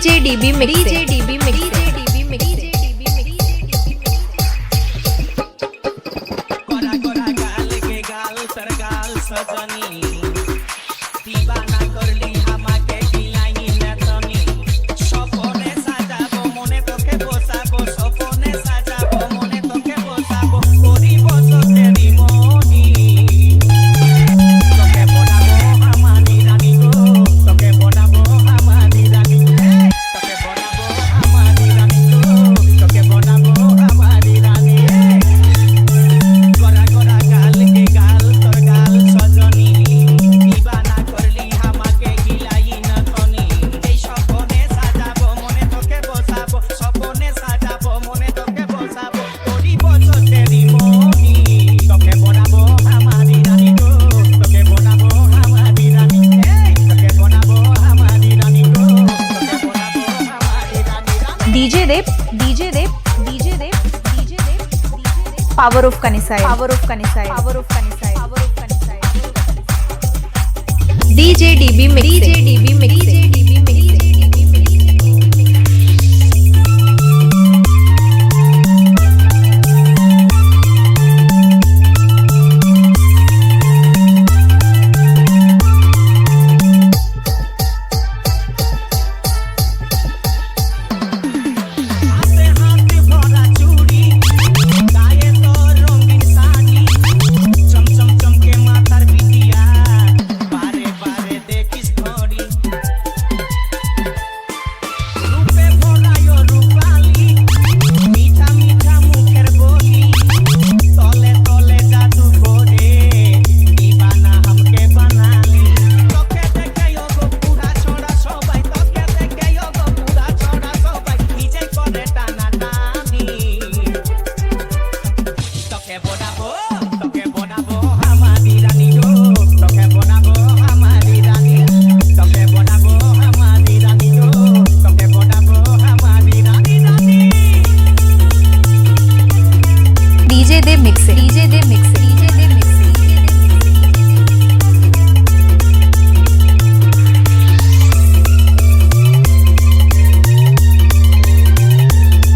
DJ DB mixing. DJ DB mixing. Gora Gora गाल के गाल तर गाल सजनी दीवाना करली আমাকে गिलाई ना तनी सपने साजाबो मने তোকে বসাবো সপনে সাজাবো মনে তোকে বসাবো করিব তোকে মনি তোকে বনাবো আমারি রানী গো তোকে বনাবো আমারি রানী তোকে বনাবো আমারি রানী গো তোকে বনাবো আমারি রানী गोरा गोरा गाल के गाल तोर गाल सजनी दीवाना करली আমাকে गिलाई ना तनी এই সপনে সাজাবো মনে তোকে বসাবো সপনে সাজাবো মনে তোকে বসাবো করিব তোকে মনি তোকে বনাবো আমারি রানী গো তোকে বনাবো আমারি রানী তোকে বনাবো আমারি রানী গো তোকে বনাবো আমারি রানী DJ Dev. Power of Kanisai. DJ DB mixing. हाथे हाथे भरा चूड़ी गाए तो रंगीन साड़ी चम चम चमके माथार बिटिया बारे बारे देखिस घड़ी रूपे भरायो रूपाली मीठा मीठा मुखेर बोली तले तले जादू करे दीवाना हमके बनाली তোকে দেখে গো পুরা ছড়া সবাই তোকে দেখে গো পুরা ছড়া সবাই নিজে করে টানা টানি তোকে বনাবো আমারি রানী গো তোকে বনাবো আমারি রানী তোকে বনাবো আমারি রানী গো তোকে বনাবো আমারি রানী রানী DJ Dev mixing.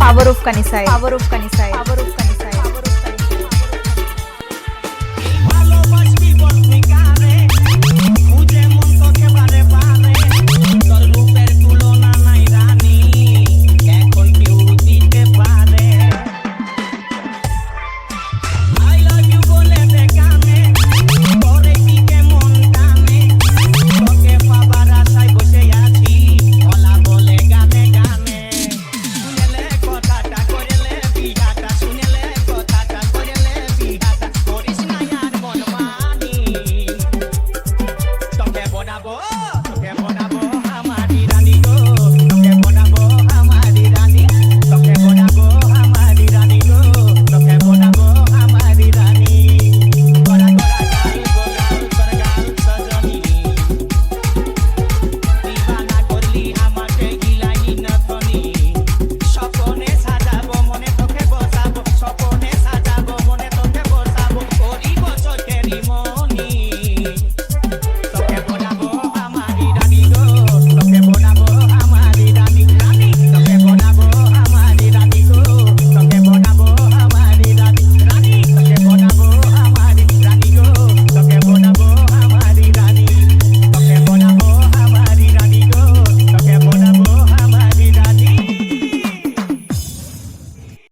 Power of Kanisai.